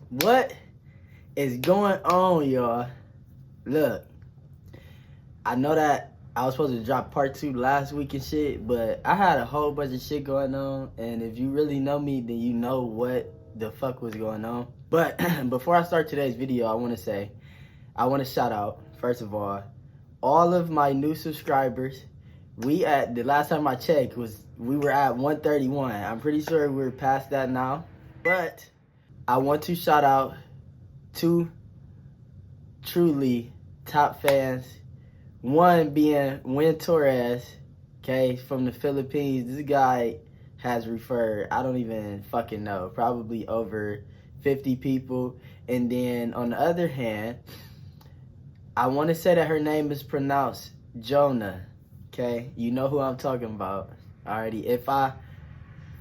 What is going on, y'all? Look, I know that I was supposed to drop part 2 last week and shit, but I had a whole bunch of shit going on, and if you really know me, then you know what the fuck was going on. But before I start today's video, I want to shout out, first of all of my new subscribers. The last time I checked we were at 131. I'm pretty sure we're past that now, but I want to shout out two truly top fans. One being Win Torres, okay, from the Philippines. This guy has referred, I don't even fucking know, probably over 50 people. And then on the other hand, I want to say that her name is pronounced Jonah, okay? You know who I'm talking about already. If I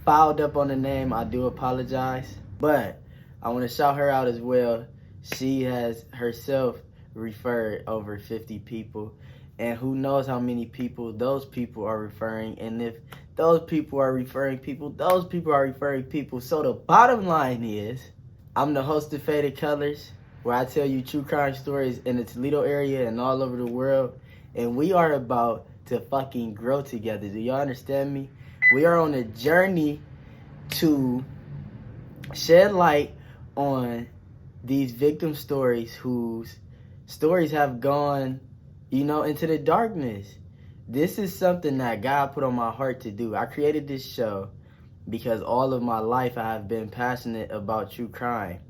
fouled up on the name, I do apologize. But I want to shout her out as well. She has herself referred over 50 people. And who knows how many people those people are referring. And if those people are referring people, those people are referring people. So the bottom line is, I'm the host of Faded Colors, where I tell you true crime stories in the Toledo area and all over the world. And we are about to fucking grow together. Do y'all understand me? We are on a journey to shed light on these victim stories whose stories have gone, into the darkness. This is something that God put on my heart to do. I created this show because all of my life I have been passionate about true crime.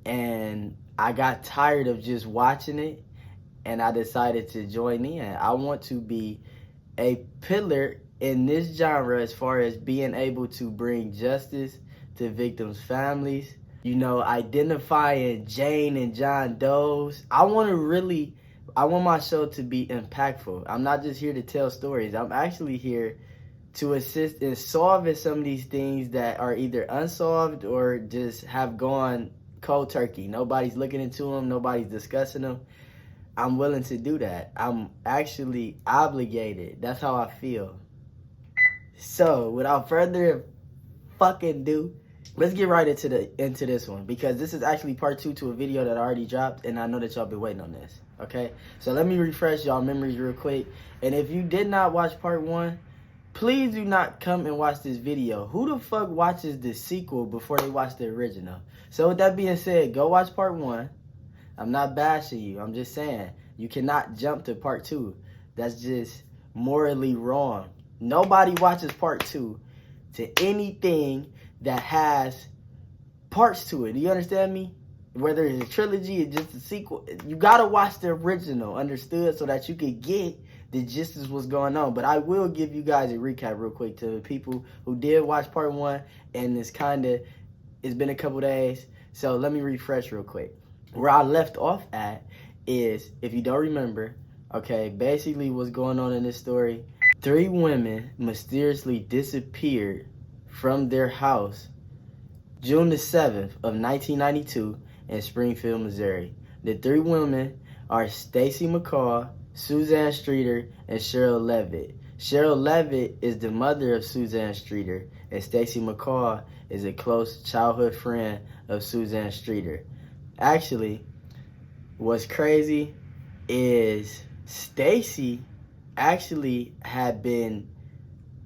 And I got tired of just watching it, and I decided to join in. I want to be a pillar in this genre as far as being able to bring justice to victims' families. Identifying Jane and John Doe's. I want my show to be impactful. I'm not just here to tell stories. I'm actually here to assist in solving some of these things that are either unsolved or just have gone cold turkey. Nobody's looking into them. Nobody's discussing them. I'm willing to do that. I'm actually obligated. That's how I feel. So, without further fucking ado, let's get right into this one, because this is actually part 2 to a video that I already dropped, and I know that y'all been waiting on this. Okay, so let me refresh y'all memories real quick. And if you did not watch part 1, please do not come and watch this video. Who the fuck watches the sequel before they watch the original? So with that being said, go watch part 1. I'm not bashing you. I'm just saying you cannot jump to part 2. That's just morally wrong. Nobody watches part 2 to anything that has parts to it. Do you understand me? Whether it's a trilogy or just a sequel, you gotta watch the original, understood, so that you could get the gist of what's going on. But I will give you guys a recap real quick to the people who did watch part 1, and it's been a couple days, so let me refresh real quick. Where I left off at is, if you don't remember, okay, basically what's going on in this story, 3 women mysteriously disappeared from their house June the 7th of 1992 in Springfield, Missouri. The 3 women are Stacy McCall, Suzanne Streeter, and Cheryl Levitt. Cheryl Levitt is the mother of Suzanne Streeter, and Stacy McCall is a close childhood friend of Suzanne Streeter. Actually, what's crazy is Stacy actually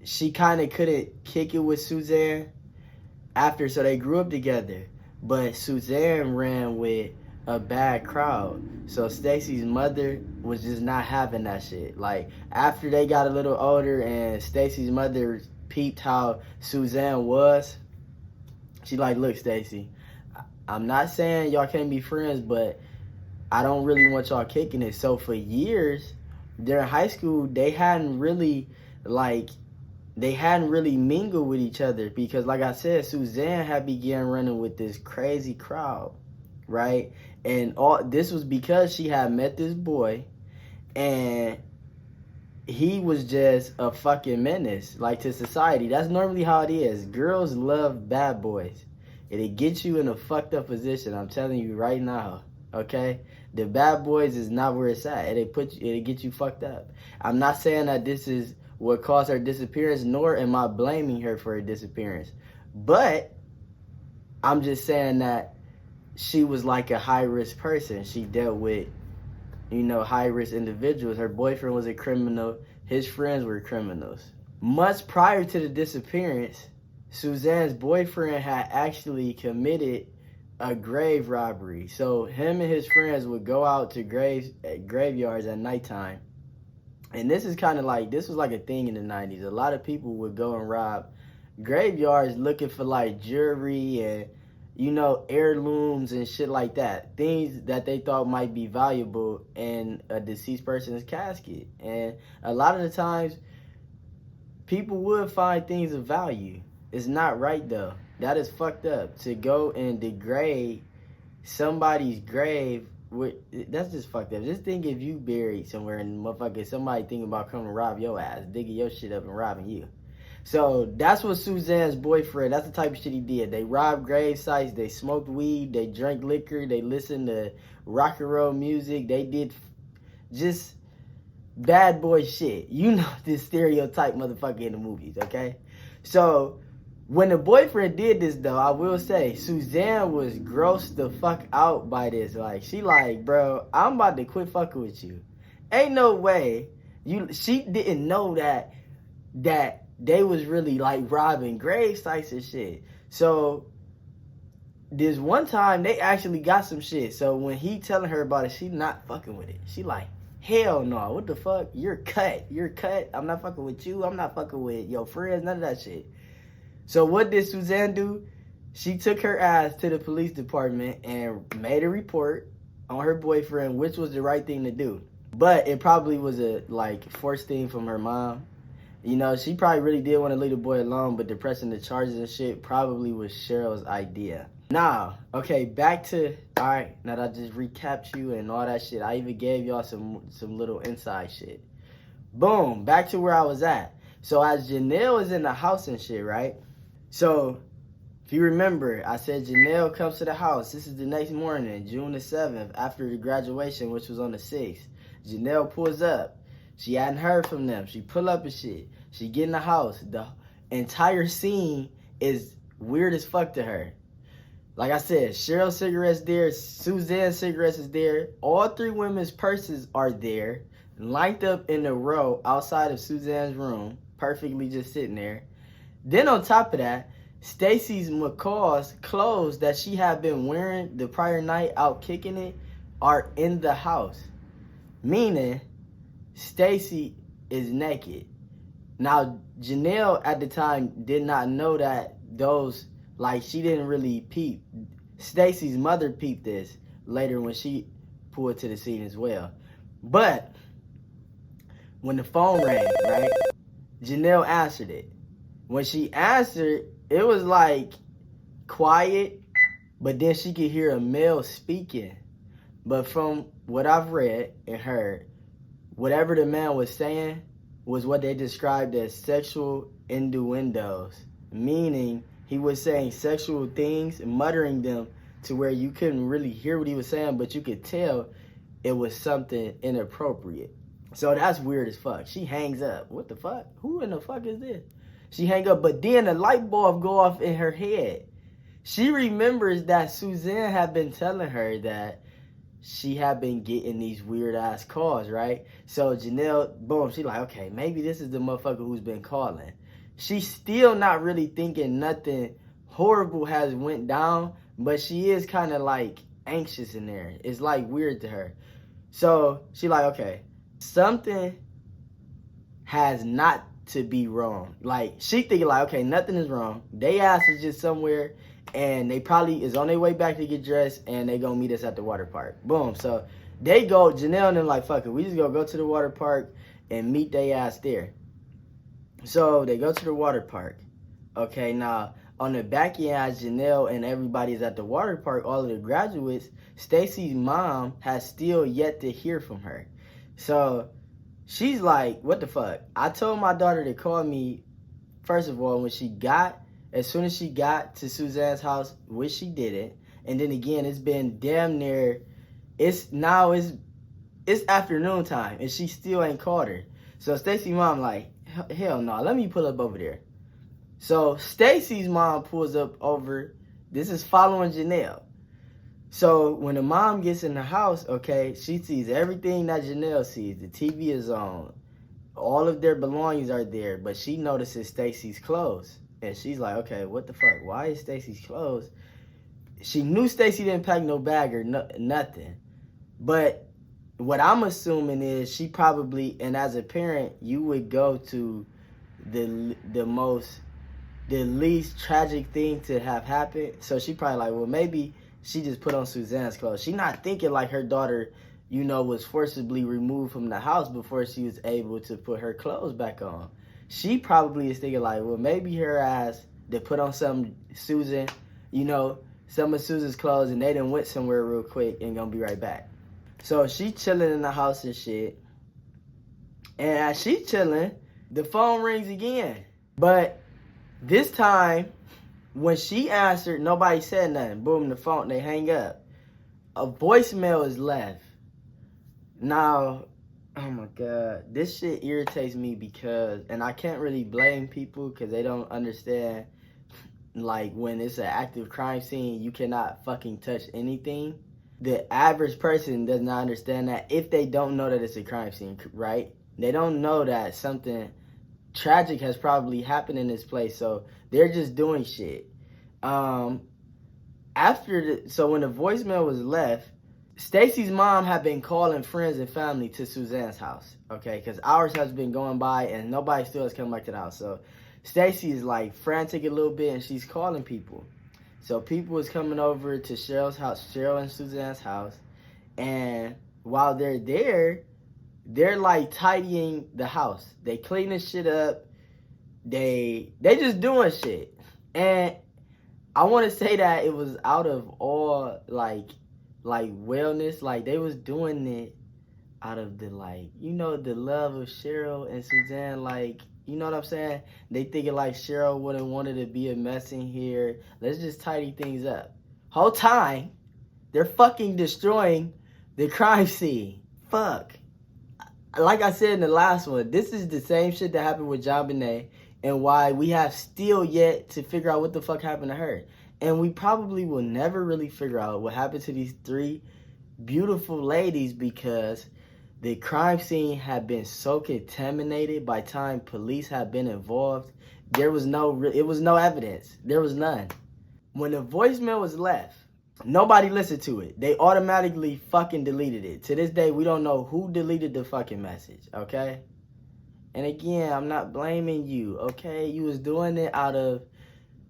she kind of couldn't kick it with Suzanne so they grew up together. But Suzanne ran with a bad crowd. So Stacy's mother was just not having that shit. Like, after they got a little older and Stacy's mother peeped how Suzanne was, she like, look, Stacy, I'm not saying y'all can't be friends, but I don't really want y'all kicking it. So for years during high school, they hadn't really mingled with each other, because like I said, Suzanne had began running with this crazy crowd, right? And all this was because she had met this boy, and he was just a fucking menace, like, to society. That's normally how it is. Girls love bad boys. It gets you in a fucked up position, I'm telling you right now, okay? The bad boys is not where it's at. It'll get you fucked up. I'm not saying that this is what caused her disappearance, nor am I blaming her for her disappearance. But I'm just saying that she was like a high-risk person. She dealt with, high-risk individuals. Her boyfriend was a criminal. His friends were criminals. Much prior to the disappearance, Suzanne's boyfriend had actually committed a grave robbery. So him and his friends would go out to graveyards at nighttime. And this was like a thing in the 90s. A lot of people would go and rob graveyards looking for like jewelry and, heirlooms and shit like that. Things that they thought might be valuable in a deceased person's casket. And a lot of the times, people would find things of value. It's not right though. That is fucked up. To go and degrade somebody's grave, that's just fucked up. Just think if you buried somewhere and motherfucker, somebody thinking about coming to rob your ass, digging your shit up and robbing you. So that's what Suzanne's boyfriend, that's the type of shit he did. They robbed grave sites, they smoked weed, they drank liquor, they listened to rock and roll music, they did just bad boy shit. This stereotype motherfucker in the movies, okay? So when the boyfriend did this though, I will say Suzanne was grossed the fuck out by this. Like, she like, bro, I'm about to quit fucking with you. Ain't no way. She didn't know that they was really like robbing grave sites and shit. So this one time they actually got some shit. So when he telling her about it, she not fucking with it. She like, hell no, what the fuck? You're cut. I'm not fucking with you. I'm not fucking with your friends, none of that shit. So what did Suzanne do? She took her ass to the police department and made a report on her boyfriend, which was the right thing to do. But it probably was a forced thing from her mom. She probably really did want to leave the boy alone, but pressing the charges and shit probably was Cheryl's idea. Now, okay, back to, all right, now that I just recapped you and all that shit, I even gave y'all some little inside shit. Boom, back to where I was at. So as Janelle is in the house and shit, right? So if you remember, I said Janelle comes to the house. This is the next morning, June the 7th, after the graduation, which was on the 6th. Janelle pulls up. She hadn't heard from them. She pull up and shit. She get in the house. The entire scene is weird as fuck to her. Like I said, Cheryl's cigarettes there. Suzanne's cigarettes is there. All three women's purses are there, lined up in a row outside of Suzanne's room, perfectly just sitting there. Then on top of that, Stacy McCall's clothes that she had been wearing the prior night out kicking it are in the house. Meaning, Stacy is naked. Now, Janelle at the time did not know that those, she didn't really peep. Stacy's mother peeped this later when she pulled to the scene as well. But when the phone rang, right, Janelle answered it. When she answered, it was quiet, but then she could hear a male speaking. But from what I've read and heard, whatever the man was saying was what they described as sexual innuendos, meaning he was saying sexual things, muttering them to where you couldn't really hear what he was saying, but you could tell it was something inappropriate. So that's weird as fuck. She hangs up. What the fuck? Who in the fuck is this? She hang up, but then a light bulb go off in her head. She remembers that Suzanne had been telling her that she had been getting these weird ass calls, right? So Janelle, boom, she like, okay, maybe this is the motherfucker who's been calling. She's still not really thinking nothing horrible has went down, but she is kind of anxious in there. It's weird to her. So she like, okay, something has not to be wrong. She thinking okay, nothing is wrong. They ass is just somewhere and they probably is on their way back to get dressed and they gonna meet us at the water park. Boom. So they go, Janelle and them fuck it, we just gonna go to the water park and meet they ass there. So they go to the water park. Okay, now on the back end, as Janelle and everybody's at the water park, all of the graduates, Stacy's mom has still yet to hear from her. So she's like, what the fuck? I told my daughter to call me, first of all, as soon as she got to Suzanne's house, which she didn't. And then again, it's been damn near, it's afternoon time, and she still ain't called her. So Stacy's mom hell no, let me pull up over there. So Stacy's mom pulls up over, this is following Janelle. So when the mom gets in the house, okay, she sees everything that Janelle sees. The TV is on. All of their belongings are there, but she notices Stacy's clothes. And she's like, okay, what the fuck? Why is Stacy's clothes? She knew Stacy didn't pack no bag or nothing. But what I'm assuming is she probably, and as a parent, you would go to the least tragic thing to have happened. So she probably like, well, maybe she just put on Suzanne's clothes. She not thinking like her daughter, was forcibly removed from the house before she was able to put her clothes back on. She probably is thinking like, well, maybe her ass to put on some Susan, some of Susan's clothes, and they done went somewhere real quick and gonna be right back. So she chilling in the house and shit. And as she chilling, the phone rings again. But this time, when she answered, nobody said nothing. Boom, the phone, they hang up. A voicemail is left. Now, oh my God, this shit irritates me because, and I can't really blame people because they don't understand, like, when it's an active crime scene, you cannot fucking touch anything. The average person does not understand that if they don't know that it's a crime scene, right? They don't know that something tragic has probably happened in this place, so they're just doing shit. So when the voicemail was left, Stacy's mom had been calling friends and family to Suzanne's house, okay? Because hours has been going by and nobody still has come back to the house. So Stacy is like frantic a little bit and she's calling people. So people is coming over to Cheryl's house, Cheryl and Suzanne's house, and while they're there, they're like tidying the house. They cleaning shit up. They just doing shit. And I want to say that it was out of all like wellness. Like they was doing it out of the the love of Cheryl and Suzanne. Like, you know what I'm saying? They thinking like Cheryl wouldn't wanted to be a mess in here. Let's just tidy things up. Whole time, they're fucking destroying the crime scene. Fuck. Like I said in the last one, this is the same shit that happened with JonBenet and why we have still yet to figure out what the fuck happened to her. And we probably will never really figure out what happened to these three beautiful ladies because the crime scene had been so contaminated by time police had been involved. It was no evidence. There was none. When the voicemail was left, nobody listened to it. They automatically fucking deleted it. To this day, we don't know who deleted the fucking message, okay? And again, I'm not blaming you, okay? You was doing it out of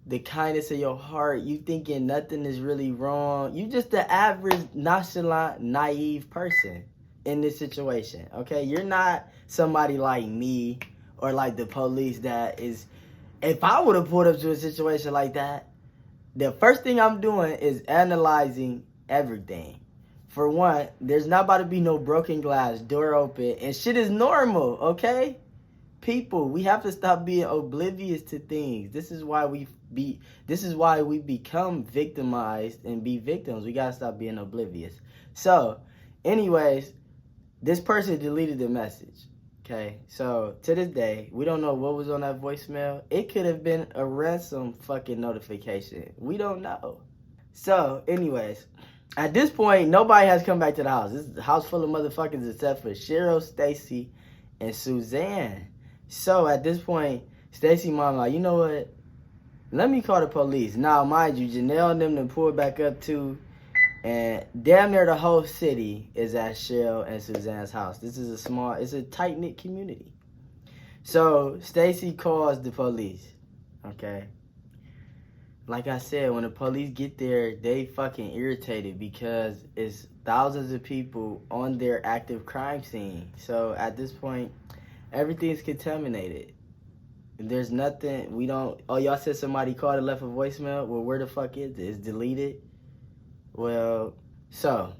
the kindness of your heart. You thinking nothing is really wrong. You just the average, nonchalant, naive person in this situation, okay? You're not somebody like me or like the police that is... If I would have pulled up to a situation like that, the first thing I'm doing is analyzing everything. For one, there's not about to be no broken glass, door open, and shit is normal, okay? People, we have to stop being oblivious to things. This is why we become victimized and be victims. We gotta stop being oblivious. So, anyways, this person deleted the message. Okay, so to this day, we don't know what was on that voicemail. It could have been a ransom fucking notification. We don't know. So, anyways, at this point, nobody has come back to the house. This is a house full of motherfuckers except for Cheryl, Stacy, and Suzanne. So, at this point, Stacy mom like, you know what? Let me call the police. Now, mind you, Janelle and them done pulled back up too. And damn near the whole city is at Cheryl and Suzanne's house. This is it's a tight-knit community. So, Stacy calls the police, okay? Like I said, when the police get there, they fucking irritated because it's thousands of people on their active crime scene. So, at this point, everything's contaminated. There's nothing, oh, y'all said somebody called and left a voicemail? Well, where the fuck is it? It's deleted? Well, so,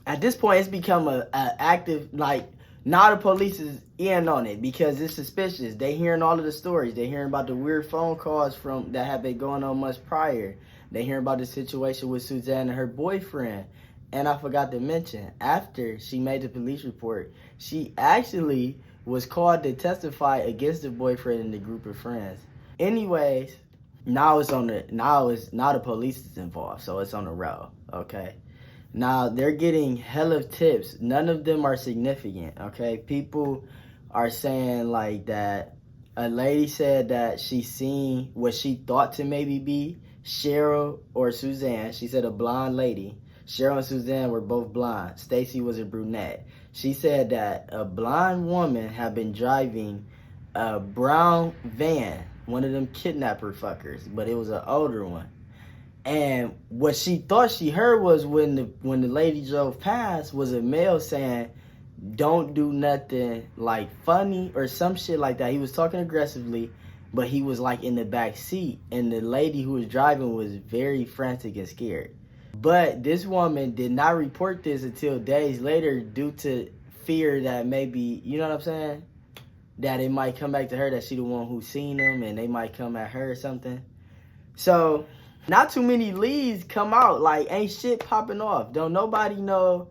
at this point, it's become a active, now the police is in on it because it's suspicious. They hearing all of the stories. They hearing about the weird phone calls that have been going on much prior. They hearing about the situation with Suzanne and her boyfriend. And I forgot to mention, after she made the police report, she actually was called to testify against the boyfriend and the group of friends. Anyways, now the police is involved, so it's on the road. Okay. Now they're getting hell of tips. None of them are significant. Okay. People are saying like that a lady said that she seen what she thought to maybe be Cheryl or Suzanne. She said a blonde lady. Cheryl and Suzanne were both blonde. Stacy was a brunette. She said that a blonde woman had been driving a brown van, one of them kidnapper fuckers, but it was an older one. And what she thought she heard was when the lady drove past was a male saying, "Don't do nothing like funny," or some shit like that. He was talking aggressively, but he was like in the back seat, and the lady who was driving was very frantic and scared. But this woman did not report this until days later due to fear that maybe, you know what I'm saying, that it might come back to her, that she the one who seen them and they might come at her or something. So not too many leads come out, like ain't shit popping off. Don't nobody know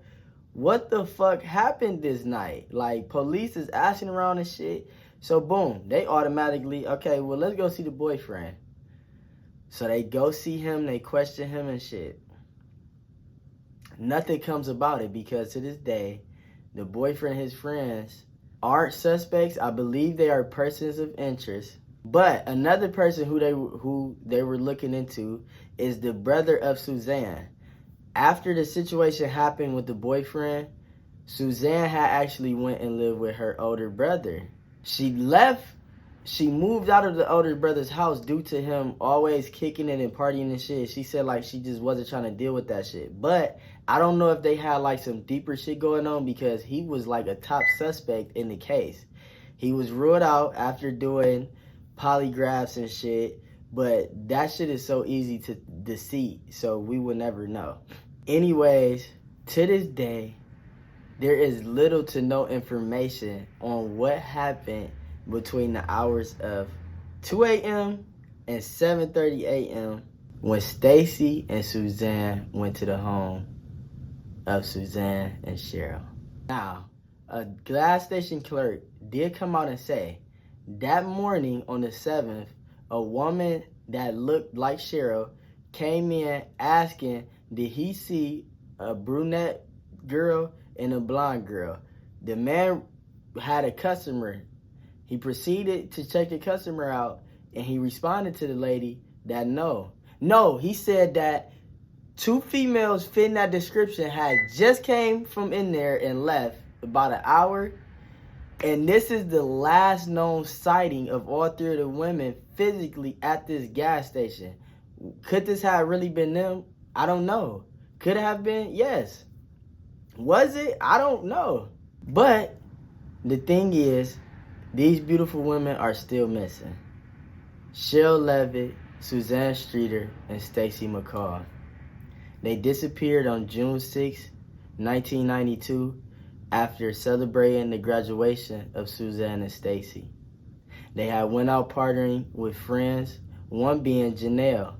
what the fuck happened this night. Like police is asking around and shit. So boom, they automatically, okay, well let's go see the boyfriend. So they go see him, they question him and shit. Nothing comes about it because to this day, the boyfriend and his friends aren't suspects. I believe they are persons of interest. But another person who they were looking into is the brother of Suzanne. After the situation happened with the boyfriend, Suzanne had actually went and lived with her older brother. She moved out of the older brother's house due to him always kicking it and partying and shit. She said like she just wasn't trying to deal with that shit. But I don't know if they had like some deeper shit going on because he was like a top suspect in the case. He was ruled out after doing polygraphs and shit, but that shit is so easy to deceive, so we will never know. Anyways, to this day, there is little to no information on what happened between the hours of 2 a.m. and 7:30 a.m. when Stacy and Suzanne went to the home of Suzanne and Cheryl. Now, a gas station clerk did come out and say that morning on the 7th, a woman that looked like Cheryl came in asking, did he see a brunette girl and a blonde girl? The man had a customer. He proceeded to check the customer out, and he responded to the lady that no, he said that two females fitting that description had just came from in there and left about an hour. And this is the last known sighting of all three of the women physically at this gas station. Could this have really been them? I don't know. Could it have been? Yes. Was it? I don't know. But the thing is, these beautiful women are still missing. Cheryl Levitt, Suzanne Streeter, and Stacy McCall. They disappeared on June 6, 1992, after celebrating the graduation of Suzanne and Stacy. They had went out partying with friends, one being Janelle.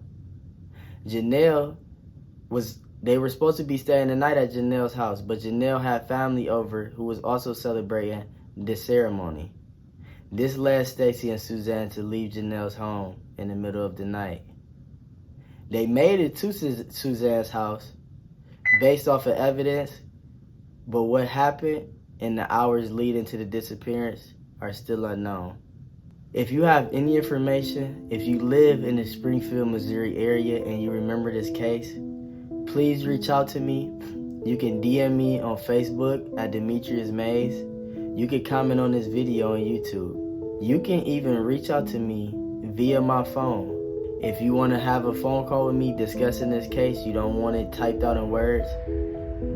They were supposed to be staying the night at Janelle's house, but Janelle had family over who was also celebrating the ceremony. This led Stacy and Suzanne to leave Janelle's home in the middle of the night. They made it to Suzanne's house based off of evidence, but what happened in the hours leading to the disappearance are still unknown. If you have any information, if you live in the Springfield, Missouri area and you remember this case, please reach out to me. You can DM me on Facebook at Demetrius Mays. You can comment on this video on YouTube. You can even reach out to me via my phone. If you want to have a phone call with me discussing this case, you don't want it typed out in words,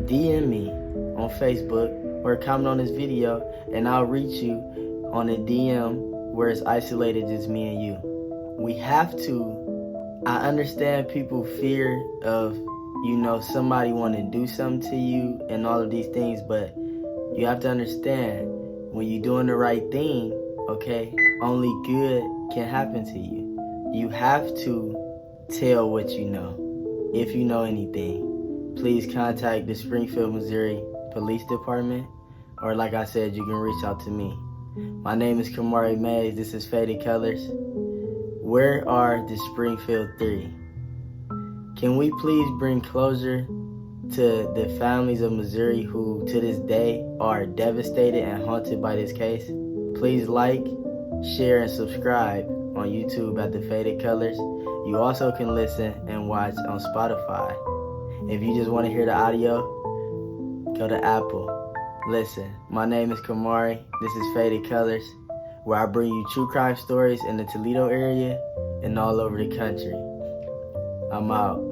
DM me on Facebook or comment on this video and I'll reach you on a DM where it's isolated just me and you. I understand people fear of, somebody want to do something to you and all of these things, but you have to understand when you're doing the right thing, okay, only good can happen to you. You have to tell what you know. If you know anything, please contact the Springfield, Missouri Police Department, or like I said, you can reach out to me. My name is Kamari Mays. This is Faded Colors. Where are the Springfield 3? Can we please bring closure to the families of Missouri who to this day are devastated and haunted by this case? Please like, share, and subscribe on YouTube at The Faded Colors. You also can listen and watch on Spotify. If you just want to hear the audio, go to Apple. Listen, my name is Kamari. This is Faded Colors, where I bring you true crime stories in the Toledo area and all over the country. I'm out.